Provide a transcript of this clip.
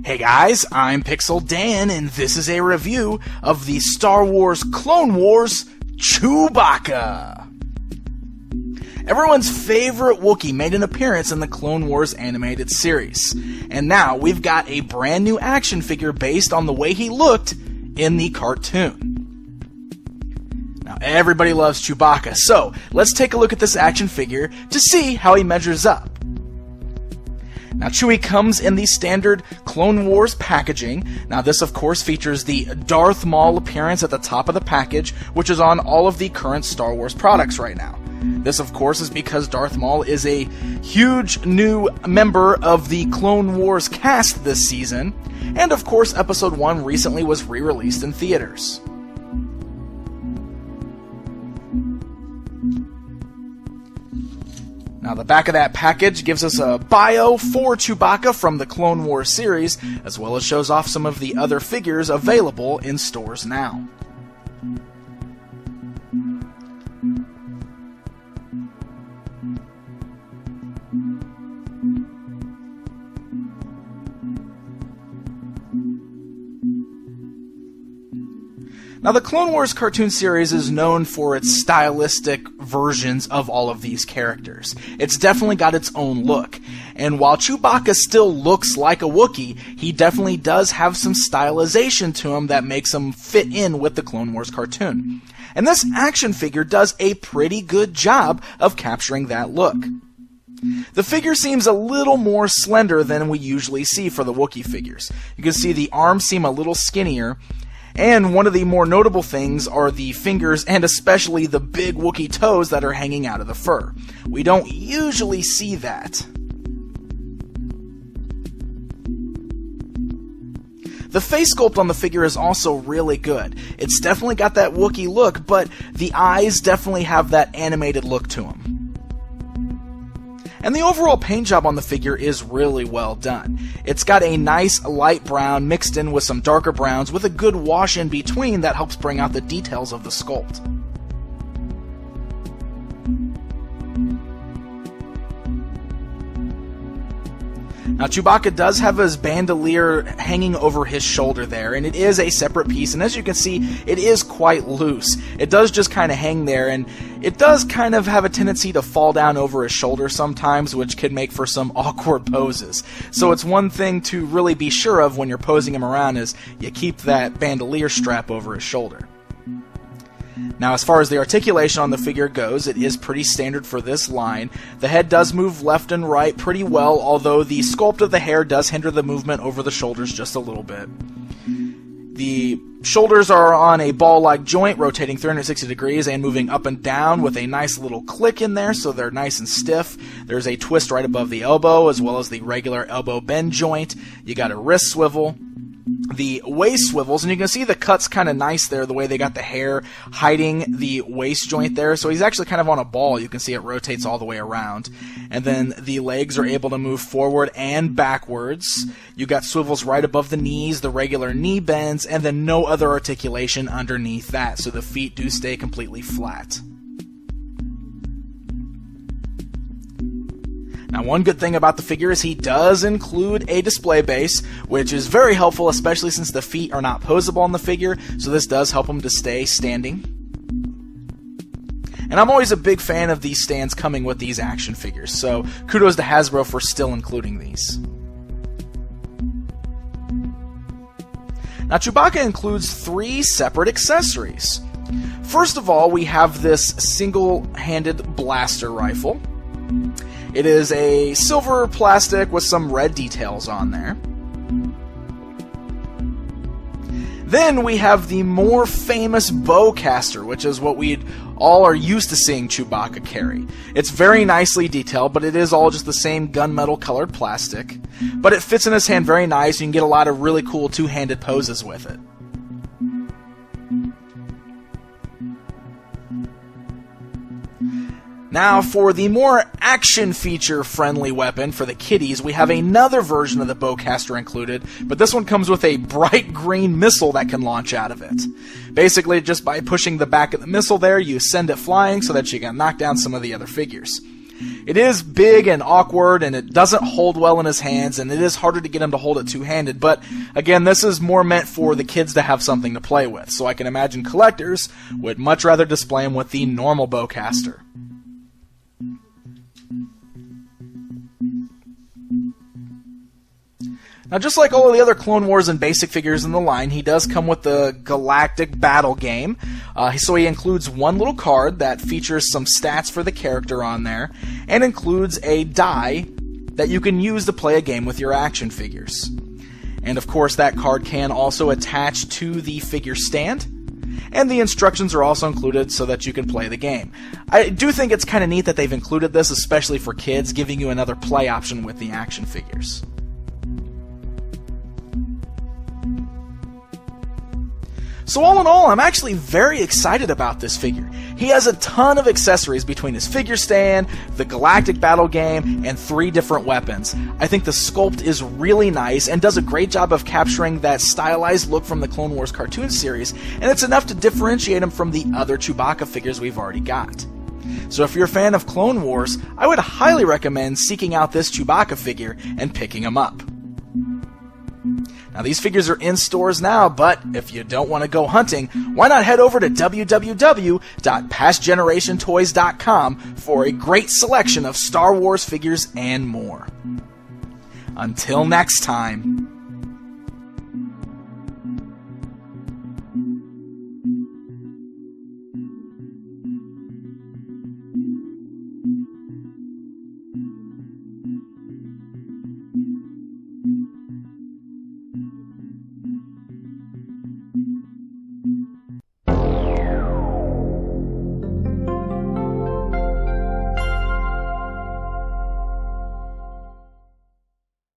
Hey guys, I'm Pixel Dan, and this is a review of the Star Wars Clone Wars Chewbacca. Everyone's favorite Wookiee made an appearance in the Clone Wars animated series, and now we've got a brand new action figure based on the way he looked in the cartoon. Now everybody loves Chewbacca, so let's take a look at this action figure to see how he measures up. Now, Chewie comes in the standard Clone Wars packaging. Now, this, of course, features the Darth Maul appearance at the top of the package, which is on all of the current Star Wars products right now. This, of course, is because Darth Maul is a huge new member of the Clone Wars cast this season, and, of course, Episode 1 recently was re-released in theaters. Now, the back of that package gives us a bio for Chewbacca from the Clone Wars series, as well as shows off some of the other figures available in stores now. Now, the Clone Wars cartoon series is known for its stylistic versions of all of these characters. It's definitely got its own look. And while Chewbacca still looks like a Wookiee, he definitely does have some stylization to him that makes him fit in with the Clone Wars cartoon. And this action figure does a pretty good job of capturing that look. The figure seems a little more slender than we usually see for the Wookiee figures. You can see the arms seem a little skinnier, and one of the more notable things are the fingers and especially the big Wookiee toes that are hanging out of the fur. We don't usually see that. The face sculpt on the figure is also really good. It's definitely got that Wookiee look, but the eyes definitely have that animated look to them. And the overall paint job on the figure is really well done. It's got a nice light brown mixed in with some darker browns with a good wash in between that helps bring out the details of the sculpt. Now, Chewbacca does have his bandolier hanging over his shoulder there, and it is a separate piece, and as you can see, it is quite loose. It does just kind of hang there, and it does kind of have a tendency to fall down over his shoulder sometimes, which can make for some awkward poses. So it's one thing to really be sure of when you're posing him around is you keep that bandolier strap over his shoulder. Now, as far as the articulation on the figure goes, it is pretty standard for this line. The head does move left and right pretty well, although the sculpt of the hair does hinder the movement over the shoulders just a little bit. The shoulders are on a ball-like joint, rotating 360 degrees and moving up and down with a nice little click in there, so they're nice and stiff. There's a twist right above the elbow, as well as the regular elbow bend joint. You got a wrist swivel. The waist swivels, and you can see the cut's kind of nice there, the way they got the hair hiding the waist joint there. So he's actually kind of on a ball. You can see it rotates all the way around. And then the legs are able to move forward and backwards. You got swivels right above the knees, the regular knee bends, and then no other articulation underneath that. So the feet do stay completely flat. Now, one good thing about the figure is he does include a display base, which is very helpful, especially since the feet are not posable on the figure, so this does help him to stay standing. And I'm always a big fan of these stands coming with these action figures, so kudos to Hasbro for still including these. Now, Chewbacca includes 3 separate accessories. First of all, we have this single-handed blaster rifle. It is a silver plastic with some red details on there. Then we have the more famous bowcaster, which is what we all are used to seeing Chewbacca carry. It's very nicely detailed, but it is all just the same gunmetal colored plastic. But it fits in his hand very nice. You can get a lot of really cool two-handed poses with it. Now, for the more action feature-friendly weapon for the kiddies, we have another version of the bowcaster included, but this one comes with a bright green missile that can launch out of it. Basically, just by pushing the back of the missile there, you send it flying so that you can knock down some of the other figures. It is big and awkward, and it doesn't hold well in his hands, and it is harder to get him to hold it two-handed, but again, this is more meant for the kids to have something to play with, so I can imagine collectors would much rather display him with the normal bowcaster. Now, just like all of the other Clone Wars and basic figures in the line, he does come with the Galactic Battle Game. So he includes one little card that features some stats for the character on there, and includes a die that you can use to play a game with your action figures. And of course, that card can also attach to the figure stand, and the instructions are also included so that you can play the game. I do think it's kind of neat that they've included this, especially for kids, giving you another play option with the action figures. So all in all, I'm actually very excited about this figure. He has a ton of accessories between his figure stand, the Galactic Battle Game, and 3 different weapons. I think the sculpt is really nice and does a great job of capturing that stylized look from the Clone Wars cartoon series, and it's enough to differentiate him from the other Chewbacca figures we've already got. So if you're a fan of Clone Wars, I would highly recommend seeking out this Chewbacca figure and picking him up. Now, these figures are in stores now, but if you don't want to go hunting, why not head over to www.pastgenerationtoys.com for a great selection of Star Wars figures and more. Until next time.